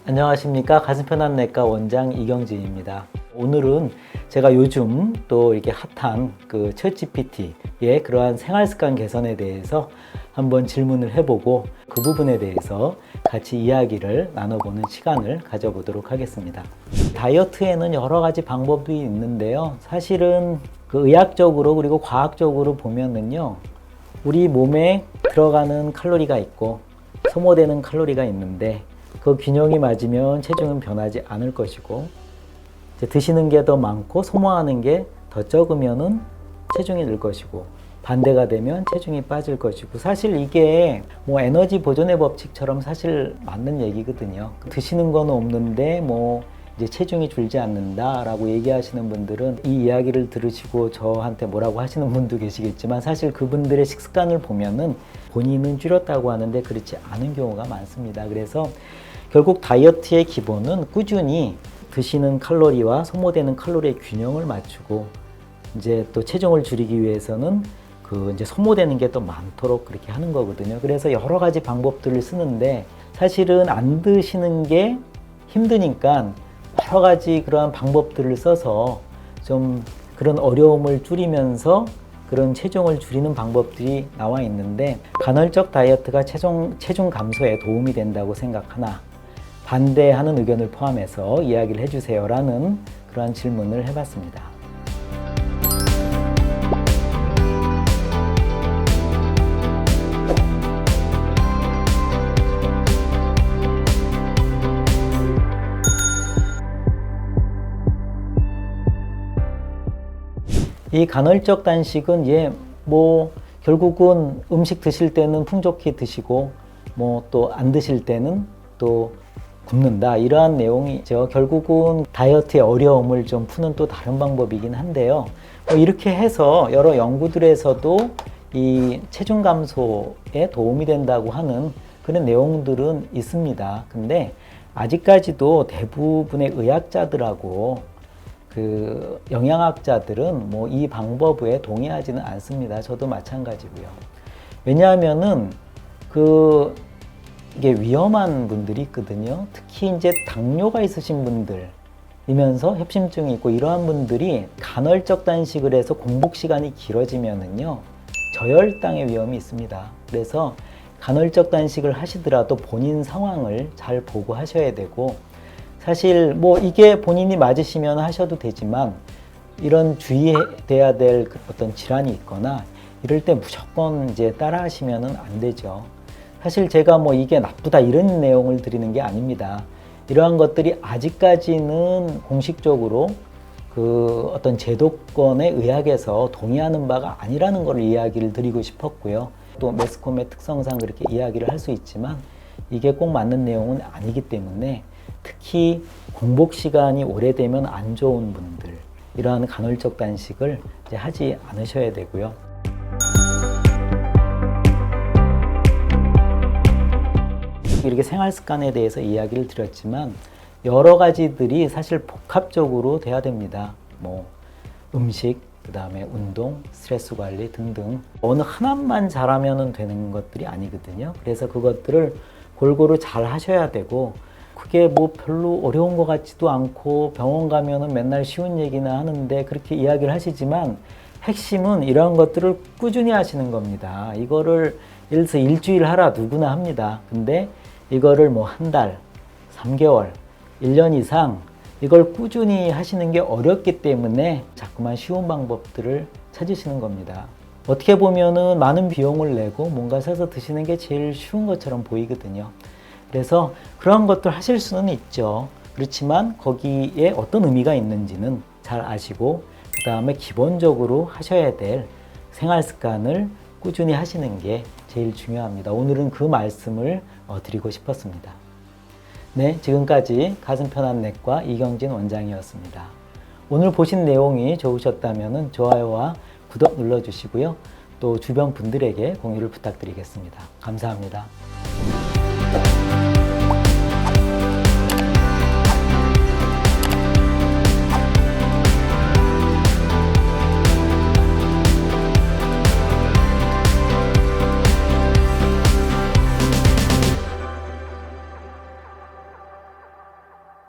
안녕하십니까. 가슴편한 내과 원장 이경진입니다. 오늘은 제가 요즘 또 이렇게 핫한 그 챗GPT의 그러한 생활 습관 개선에 대해서 한번 질문을 해보고 그 부분에 대해서 같이 이야기를 나눠보는 시간을 가져보도록 하겠습니다. 다이어트에는 여러 가지 방법이 있는데요. 사실은 그 의학적으로 그리고 과학적으로 보면은요, 우리 몸에 들어가는 칼로리가 있고 소모되는 칼로리가 있는데 그 균형이 맞으면 체중은 변하지 않을 것이고, 이제 드시는 게 더 많고 소모하는 게 더 적으면은 체중이 늘 것이고, 반대가 되면 체중이 빠질 것이고, 사실 이게 뭐 에너지 보존의 법칙처럼 사실 맞는 얘기거든요. 드시는 건 없는데 뭐 이제 체중이 줄지 않는다라고 얘기하시는 분들은 이 이야기를 들으시고 저한테 뭐라고 하시는 분도 계시겠지만, 사실 그분들의 식습관을 보면은 본인은 줄였다고 하는데 그렇지 않은 경우가 많습니다. 그래서 결국 다이어트의 기본은 꾸준히 드시는 칼로리와 소모되는 칼로리의 균형을 맞추고, 이제 또 체중을 줄이기 위해서는 그 이제 소모되는 게 더 많도록 그렇게 하는 거거든요. 그래서 여러 가지 방법들을 쓰는데, 사실은 안 드시는 게 힘드니까 여러 가지 그러한 방법들을 써서 좀 그런 어려움을 줄이면서 그런 체중을 줄이는 방법들이 나와 있는데, 간헐적 다이어트가 체중 감소에 도움이 된다고 생각하나 반대하는 의견을 포함해서 이야기를 해주세요 라는 그러한 질문을 해봤습니다. 이 간헐적 단식은 뭐 결국은 음식 드실 때는 풍족히 드시고 뭐 또 안 드실 때는 또 굶는다, 이러한 내용이죠. 결국은 다이어트의 어려움을 좀 푸는 또 다른 방법이긴 한데요. 이렇게 해서 여러 연구들에서도 이 체중 감소에 도움이 된다고 하는 그런 내용들은 있습니다. 근데 아직까지도 대부분의 의학자들하고 그 영양학자들은 뭐 이 방법에 동의하지는 않습니다. 저도 마찬가지고요. 왜냐하면은 이게 위험한 분들이 있거든요. 특히 이제 당뇨가 있으신 분들이면서 협심증이 있고 이러한 분들이 간헐적 단식을 해서 공복 시간이 길어지면은요, 저혈당의 위험이 있습니다. 그래서 간헐적 단식을 하시더라도 본인 상황을 잘 보고 하셔야 되고, 사실 뭐 이게 본인이 맞으시면 하셔도 되지만 이런 주의해야 될 어떤 질환이 있거나 이럴 때 무조건 이제 따라 하시면은 안 되죠. 사실 제가 뭐 이게 나쁘다 이런 내용을 드리는 게 아닙니다. 이러한 것들이 아직까지는 공식적으로 그 어떤 제도권의 의학에서 동의하는 바가 아니라는 걸 이야기를 드리고 싶었고요. 또 매스컴의 특성상 그렇게 이야기를 할 수 있지만 이게 꼭 맞는 내용은 아니기 때문에, 특히 공복 시간이 오래되면 안 좋은 분들, 이러한 간헐적 단식을 이제 하지 않으셔야 되고요. 이렇게 생활 습관에 대해서 이야기를 드렸지만 여러 가지들이 사실 복합적으로 돼야 됩니다. 뭐 음식, 그 다음에 운동, 스트레스 관리 등등 어느 하나만 잘하면 되는 것들이 아니거든요. 그래서 그것들을 골고루 잘 하셔야 되고, 그게 뭐 별로 어려운 것 같지도 않고 병원 가면은 맨날 쉬운 얘기나 하는데 그렇게 이야기를 하시지만, 핵심은 이런 것들을 꾸준히 하시는 겁니다. 이거를 예를 들어서 일주일 하라 누구나 합니다. 근데 이거를 뭐 한 달, 3개월, 1년 이상 이걸 꾸준히 하시는 게 어렵기 때문에 자꾸만 쉬운 방법들을 찾으시는 겁니다. 어떻게 보면은 많은 비용을 내고 뭔가 사서 드시는 게 제일 쉬운 것처럼 보이거든요. 그래서 그런 것들 하실 수는 있죠. 그렇지만 거기에 어떤 의미가 있는지는 잘 아시고, 그 다음에 기본적으로 하셔야 될 생활 습관을 꾸준히 하시는 게 제일 중요합니다. 오늘은 그 말씀을 드리고 싶었습니다. 네, 지금까지 가슴 편한 내과 이경진 원장이었습니다. 오늘 보신 내용이 좋으셨다면 좋아요와 구독 눌러주시고요. 또 주변 분들에게 공유를 부탁드리겠습니다. 감사합니다.